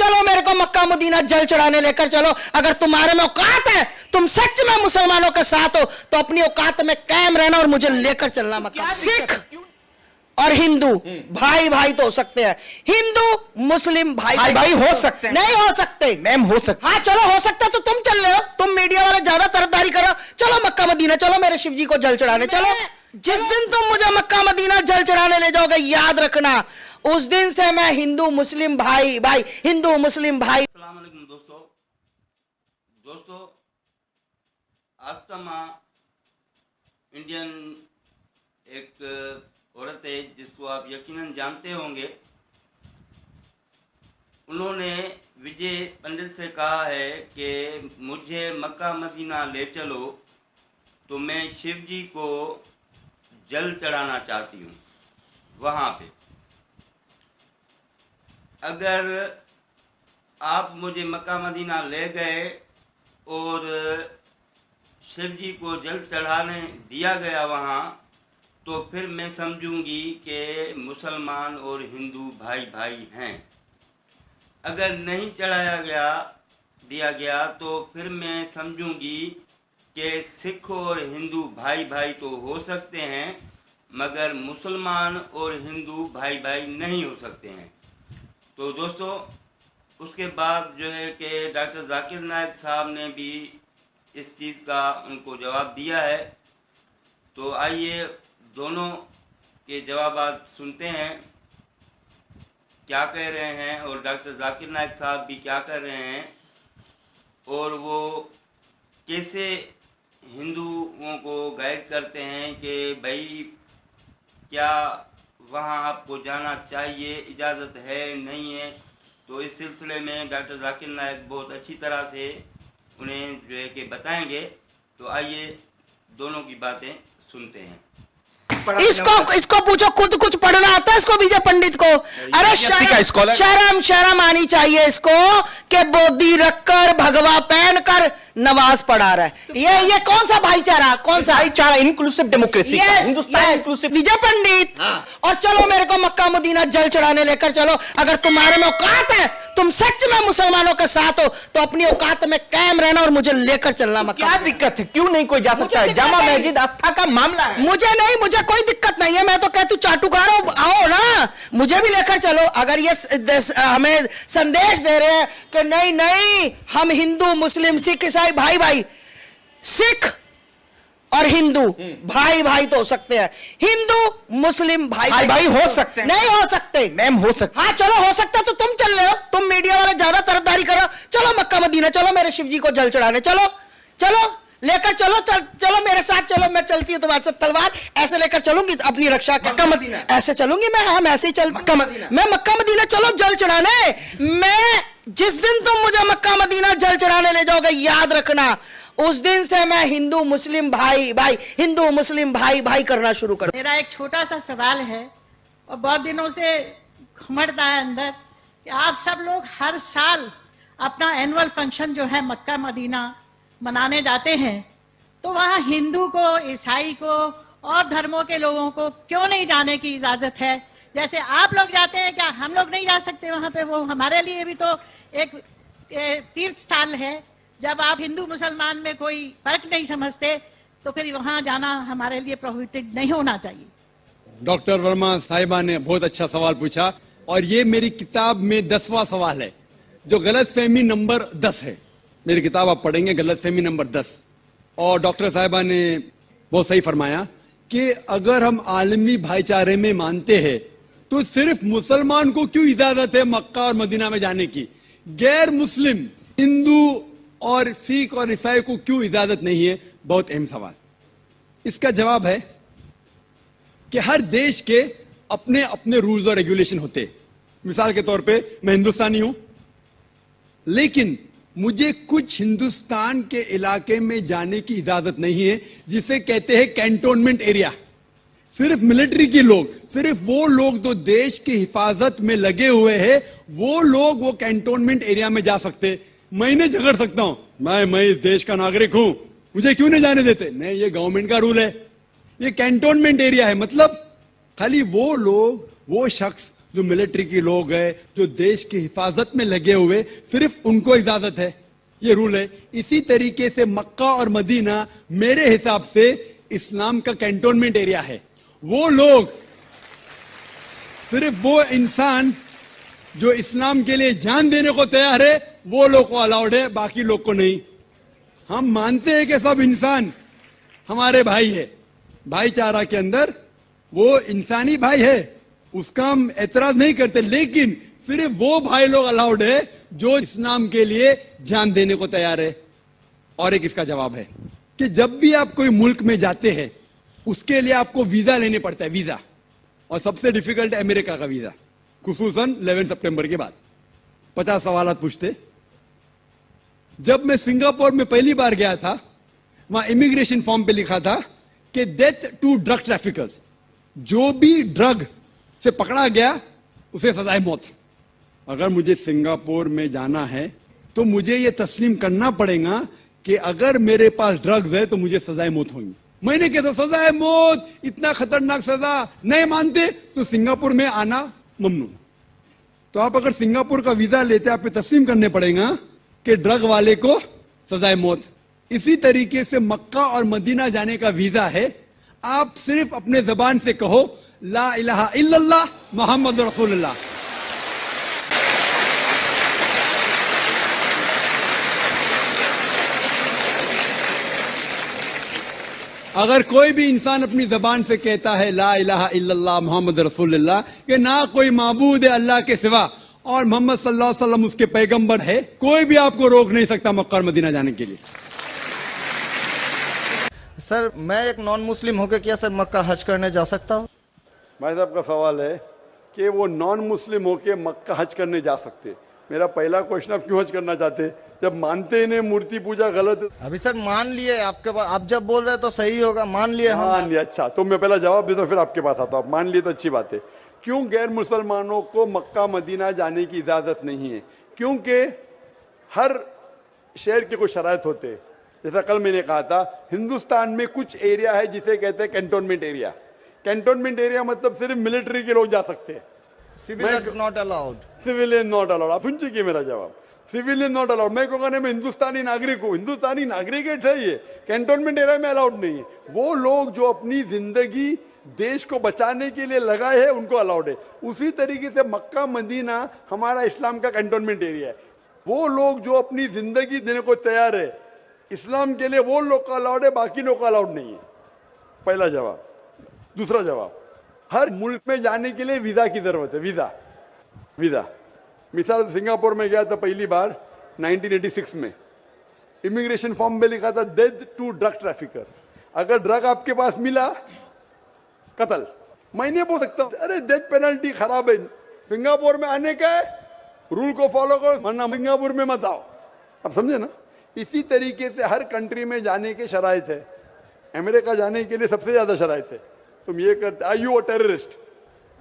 चलो मेरे को मक्का मदीना जल चढ़ाने लेकर चलो। अगर तुम्हारे में औकात है, तुम सच में मुसलमानों के साथ हो, तो अपनी औकात में कायम रहना और मुझे लेकर चलना मक्का। सिख और हिंदू भाई भाई तो हो सकते हैं, हिंदू मुस्लिम भाई भाई हो सकते हैं। नहीं हो सकते मैम, हो सकते। हाँ चलो हो सकता है तो तुम चल रहे हो, तुम मीडिया वाले ज्यादा तरफदारी करो। चलो मक्का मदीना चलो, मेरे शिव जी को जल चढ़ाने चलो। जिस दिन तुम मुझे मक्का मदीना जल चढ़ाने ले जाओगे, याद रखना उस दिन से मैं हिंदू मुस्लिम भाई भाई, हिंदू मुस्लिम भाई। अस्सलाम वालेकुम दोस्तों, आस्था इंडियन एक औरत है जिसको आप यकीनन जानते होंगे। उन्होंने विजय पंडित से कहा है कि मुझे मक्का मदीना ले चलो, तो मैं शिव जी को जल चढ़ाना चाहती हूँ वहाँ पे। अगर आप मुझे मक्का मदीना ले गए और शिव जी को जल चढ़ाने दिया गया वहाँ, तो फिर मैं समझूंगी कि मुसलमान और हिंदू भाई भाई हैं। अगर नहीं दिया गया तो फिर मैं समझूंगी कि सिख और हिंदू भाई भाई तो हो सकते हैं, मगर मुसलमान और हिंदू भाई भाई नहीं हो सकते हैं। तो दोस्तों, उसके बाद जो है कि डॉक्टर जाकिर नायक साहब ने भी इस चीज़ का उनको जवाब दिया है। तो आइए दोनों के जवाब सुनते हैं, क्या कह रहे हैं और डॉक्टर जाकिर नायक साहब भी क्या कर रहे हैं, और वो कैसे हिंदुओं को गाइड करते हैं कि भाई क्या वहाँ आपको जाना चाहिए, इजाज़त है नहीं है। तो इस सिलसिले में डॉक्टर जाकिर नायक बहुत अच्छी तरह से उन्हें जो है कि बताएंगे। तो आइए दोनों की बातें सुनते हैं। इसको पूछो, खुद कुछ पढ़ना आता है इसको, विजय पंडित को? अरे शर्म आनी चाहिए इसको कि बोधी रखकर भगवा पहनकर नमाज पढ़ा रहा है। ये कौन सा भाईचारा, कौन सा भाईचारा? Inclusive democracy, Hindustan inclusive. Vijay Pandit, और चलो मेरे को मक्का मदीना जल चढ़ाने लेकर चलो। अगर तुम्हारे में औकात है, तुम सच में मुसलमानों के साथ हो, तो अपनी औकात में कायम रहना और मुझे लेकर चलना मक्का। क्या दिक्कत है? क्यों नहीं कोई जा सकता है? जामा मस्जिद आस्था का मामला है। मुझे कोई दिक्कत नहीं है। मैं तो कहती हूँ चाटुकारो आओ ना, मुझे भी लेकर चलो। अगर ये हमें संदेश दे रहे हैं कि नहीं नहीं हम हिंदू मुस्लिम सिख ईसाई भाई भाई, सिख और हिंदू भाई भाई तो हो सकते हैं, हिंदू मुस्लिम भाई भाई हो सकते हैं। नहीं हो सकते मैम, हो सकते। हाँ चलो हो सकता है तो तुम चल रहे हो, तुम मीडिया वाले ज्यादा तरफदारी करो। चलो मक्का मदीना चलो, मेरे शिव जी को जल चढ़ाने चलो। चलो लेकर चलो, चलो मेरे साथ चलो। मैं चलती हूँ तुम्हारे साथ, तलवार ऐसे लेकर चलूंगी अपनी रक्षा के। मक्का मदीना ऐसे चलूंगी मैं, हाँ मैं ऐसे ही चलती। मैं मक्का मदीना चलो जल चढ़ाने। मैं जिस दिन तुम मुझे मक्का मदीना जल चढ़ाने ले जाओगे, याद रखना उस दिन से मैं हिंदू मुस्लिम भाई भाई, हिंदू मुस्लिम भाई भाई करना शुरू कर। मेरा एक छोटा सा सवाल है और बहुत दिनों से घुमड़ता है अंदर कि आप सब लोग हर साल अपना एनुअल फंक्शन जो है मक्का मदीना मनाने जाते हैं, तो वहाँ हिंदू को, ईसाई को और धर्मों के लोगों को क्यों नहीं जाने की इजाजत है? जैसे आप लोग जाते हैं, क्या हम लोग नहीं जा सकते वहाँ पे? वो हमारे लिए भी तो एक तीर्थ स्थल है। जब आप हिंदू मुसलमान में कोई फर्क नहीं समझते, तो फिर वहाँ जाना हमारे लिए प्रोहिबिटेड नहीं होना चाहिए। डॉक्टर वर्मा साहिबा ने बहुत अच्छा सवाल पूछा, और ये मेरी किताब में 10वां सवाल है, जो गलतफहमी नंबर 10 है। मेरी किताब आप पढ़ेंगे, गलतफहमी नंबर 10। और डॉक्टर साहिबा ने बहुत सही फरमाया कि अगर हम आलमी भाईचारे में मानते हैं, तो सिर्फ मुसलमान को क्यों इजाजत है मक्का और मदीना में जाने की? गैर मुस्लिम हिंदू और सिख और ईसाई को क्यों इजाजत नहीं है? बहुत अहम सवाल। इसका जवाब है कि हर देश के अपने अपने रूल्स और रेगुलेशन होते। मिसाल के तौर पे मैं हिंदुस्तानी हूं, लेकिन मुझे कुछ हिंदुस्तान के इलाके में जाने की इजाजत नहीं है, जिसे कहते हैं कैंटोनमेंट एरिया। सिर्फ मिलिट्री के लोग, सिर्फ वो लोग जो देश की हिफाजत में लगे हुए हैं, वो लोग वो कैंटोनमेंट एरिया में जा सकते। मैं इन्हें झगड़ सकता हूं, मैं इस देश का नागरिक हूं, मुझे क्यों नहीं जाने देते? नहीं, ये गवर्नमेंट का रूल है। ये कैंटोनमेंट एरिया है, मतलब खाली वो लोग, वो शख्स जो मिलिट्री के लोग हैं, जो देश की हिफाजत में लगे हुए, सिर्फ उनको इजाजत है, ये रूल है। इसी तरीके से मक्का और मदीना मेरे हिसाब से इस्लाम का कैंटोनमेंट एरिया है। वो लोग, सिर्फ वो इंसान जो इस्लाम के लिए जान देने को तैयार है, वो लोग को अलाउड है, बाकी लोग को नहीं। हम मानते हैं कि सब इंसान हमारे भाई है, भाईचारा के अंदर वो इंसानी भाई है, उसका हम एतराज नहीं करते, लेकिन सिर्फ वो भाई लोग अलाउड है जो इस्लाम के लिए जान देने को तैयार है। और एक इसका जवाब है कि जब भी आप कोई मुल्क में जाते हैं, उसके लिए आपको वीजा लेने पड़ता है, वीजा। और सबसे डिफिकल्ट है अमेरिका का वीजा, खुसूसन 11 सितंबर के बाद। 50 सवाल पूछते। जब मैं सिंगापुर में पहली बार गया था, वहां इमिग्रेशन फॉर्म पे लिखा था कि डेथ टू ड्रग ट्रैफिकर्स, जो भी ड्रग से पकड़ा गया उसे सजाए मौत। अगर मुझे सिंगापुर में जाना है तो मुझे यह तस्लीम करना पड़ेगा कि अगर मेरे पास ड्रग्स है तो मुझे सजाए मौत होंगी। मैंने कहा सजाए मौत, इतना खतरनाक सजा, नहीं मानते तो सिंगापुर में आना ममनू। तो आप अगर सिंगापुर का वीजा लेते, आप पे तस्लीम करने पड़ेगा कि ड्रग वाले को सजाए मौत। इसी तरीके से मक्का और मदीना जाने का वीजा है, आप सिर्फ अपने जबान से कहो ला इलाहा इल्लल्लाह मोहम्मद रसूलुल्लाह। अगर कोई भी इंसान अपनी जबान से कहता है ला इलाहा इल्लल्लाह मोहम्मद रसूलुल्लाह, कि ना कोई माबूद है अल्लाह के सिवा और मोहम्मद सल्लल्लाहु अलैहि वसल्लम उसके पैगंबर है, कोई भी आपको रोक नहीं सकता मक्का और मदीना जाने के लिए। सर, मैं एक नॉन मुस्लिम होकर क्या सर मक्का हज करने जा सकता हूँ? भाई साहब का सवाल है कि वो नॉन मुस्लिम होके मक्का हज करने जा सकते। मेरा पहला क्वेश्चन, आप क्यों हज करना चाहते? जब मानते ही नहीं मूर्ति पूजा गलत है। अभी सर मान लिए आपके पास, आप जब बोल रहे हैं तो सही होगा, मान लिए हम। मान लिया, अच्छा। तो मैं पहला जवाब देता हूँ, फिर आपके पास आता हूँ। मान लिए तो अच्छी बात है। क्यों गैर मुसलमानों को मक्का मदीना जाने की इजाजत नहीं है? क्योंकि हर शहर के कुछ शराइत होते हैं। जैसा कल मैंने कहा था, हिंदुस्तान में कुछ एरिया है जिसे कहते हैं कैंटोनमेंट एरिया। कैंटोनमेंट एरिया मतलब सिर्फ मिलिट्री के लोग जा सकते हैं, civilians not allowed. Civilian not allowed. आप सुन चुके मेरा जवाब, सिविलियन नॉट अलाउड। मैं कहूँगा मैं हिंदुस्तानी नागरिक हूँ, हिंदुस्तानी नागरिक है, ये कैंटोनमेंट एरिया में अलाउड नहीं है। वो लोग जो अपनी जिंदगी देश को बचाने के लिए लगाए हैं, उनको अलाउड है। उसी तरीके से मक्का मदीना हमारा इस्लाम का कैंटोनमेंट एरिया है। वो लोग जो अपनी जिंदगी देने को तैयार है इस्लाम के लिए, वो लोग का अलाउड है, बाकी लोग का अलाउड नहीं है। पहला जवाब। दूसरा जवाब, हर मुल्क में जाने के लिए वीजा की जरूरत है। वीजा मिसाल, सिंगापुर में गया था पहली बार 1986 में, इमिग्रेशन फॉर्म में लिखा था डेथ टू ड्रग ट्रैफिकर। अगर ड्रग आपके पास मिला, कत्ल। मैं नहीं बोल सकता अरे डेथ पेनल्टी खराब है, सिंगापुर में आने का है, रूल को फॉलो करो, वरना सिंगापुर में मत आओ। आप समझे ना? इसी तरीके से हर कंट्री में जाने के शराइत है। अमेरिका जाने के लिए सबसे ज्यादा शराइत है। तुम ये करते, are you a terrorist?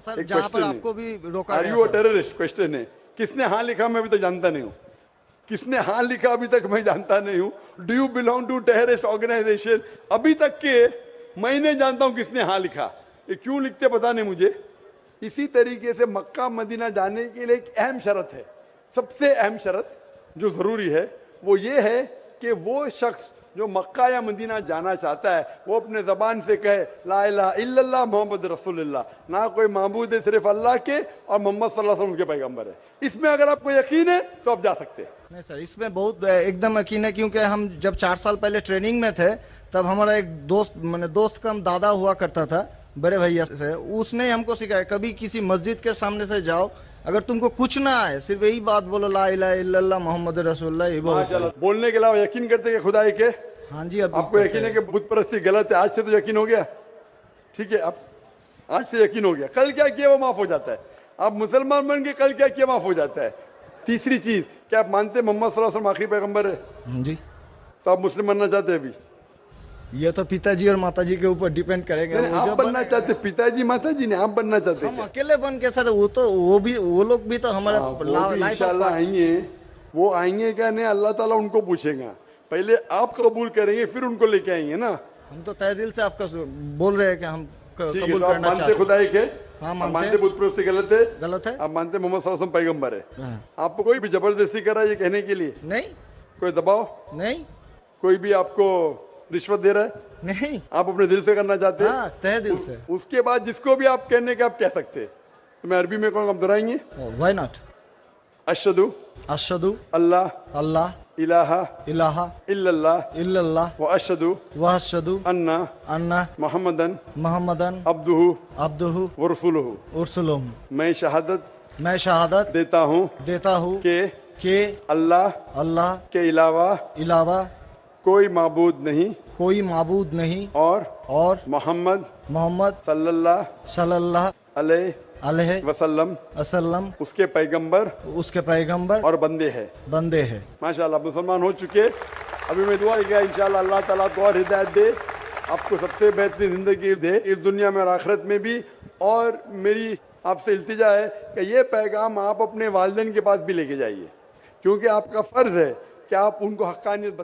Sir, जहाँ पर आपको भी रोका, are you a terrorist question है। किसने हाँ लिखा मैं अभी तक जानता नहीं हूँ। किसने हाँ लिखा अभी तक मैं जानता नहीं हूँ। Do you belong to terrorist organisation? अभी तक के मैं नहीं जानता हूँ किसने हाँ लिखा। ये क्यों लिखते पता नहीं मुझे। इसी तरीके से मक्का मदीना जाने के लिए एक अहम शर्त है, सबसे अहम शर्त जो जरूरी है वो ये है कि वो शख्स जो मक्का या मदीना जाना चाहता है वो अपने जबान से कहे ला इलाहा इल्लल्लाह मोहम्मद रसूलुल्लाह, ना कोई माबूद है सिर्फ अल्लाह के और मोहम्मद सल्लल्लाहु अलैहि वसल्लम के पैगंबर है। इसमें अगर आपको यकीन है तो आप जा सकते हैं। नहीं सर, इसमें बहुत एकदम यकीन है, क्योंकि हम जब 4 साल पहले ट्रेनिंग में थे तब हमारा एक दोस्त का दादा हुआ करता था, बड़े भैया से, उसने हमको सिखाया कभी किसी मस्जिद के सामने से जाओ, अगर तुमको कुछ ना आए सिर्फ यही बात बोलो ला इलाहा इल्लल्लाह मोहम्मद रसूलुल्लाह। ये बोलने के अलावा यकीन करते हैं खुदा के? हाँ जी। आपको यकीन है कि बुत परस्ती गलत है? आज से तो यकीन हो गया, ठीक है? अब आज से यकीन हो गया, कल क्या किया वो माफ हो जाता है। आप मुसलमान बन के कल क्या किया माफ हो जाता है। तीसरी चीज, क्या आप मानते मोहम्मद सल्लल्लाहु अलैहि वसल्लम आखिरी पैगंबर है? हाँ जी। तो आप मुस्लिम बनना चाहते हैं? अभी ये तो पिताजी और माताजी के ऊपर डिपेंड करेगा। आप बनना चाहते, पिताजी माताजी ने, आप बनना चाहते? हम अकेले बन के सर, वो लोग भी तो हमारे इंशाल्लाह आएंगे। वो आएंगे क्या नहीं, अल्लाह ताला उनको पूछेगा। पहले आप कबूल करेंगे फिर उनको लेके आएंगे ना। हम तो तहे दिल से आपका बोल रहे हैं कि हम कबूल करना चाहते हैं। खुदा के हाँ, आप मानते मानते हैं। भूत प्रेत से गलत है? गलत है? आप मानते मोहम्मद सल्लल्लाहु अलैहि वसल्लम पैगंबर है? हाँ। आपको कोई भी जबरदस्ती कर रहा है ये कहने के लिए? नहीं कोई दबाव? नहीं कोई भी आपको रिश्वत दे रहा है? नहीं, आप अपने दिल से करना चाहते हैं? हाँ तहे दिल से। उसके बाद जिसको भी आप कहने का आप कह सकते हैं। तो मैं अरबी में कहूँगा, हम दोहराएंगे। Why not? अशहदु अशहदु अल्लाह अल्लाह इलाहा इलाहा इल्लल्लाह इल्लल्लाह व अशहदु व अशहदु अन्ना अन्ना मुहम्मदन मुहम्मदन अब्दुहु अब्दुहु व रसूलुहु। उरसुलुहु। मैं शहादत मैं शहादत देता हूँ देता हूँ कि कि अल्लाह अल्लाह के अलावा कोई माबूद नहीं कोई माबूद नहीं और मोहम्मद सल्लल्लाहु अलैहि वसल्लम वसल्लम उसके पैगंबर और बंदे हैं। माशाल्लाह, मुसलमान हो चुके। अभी मैं दुआ किया इंशाल्लाह अल्लाह ताला को और हिदायत दे, आपको सबसे बेहतरीन जिंदगी दे इस दुनिया में और आखिरत में भी। और मेरी आपसे इल्तिजा है कि ये पैगाम आप अपने वालिदैन के पास भी लेके जाइए, क्योंकि आपका फर्ज है कि आप उनको हक्कानियत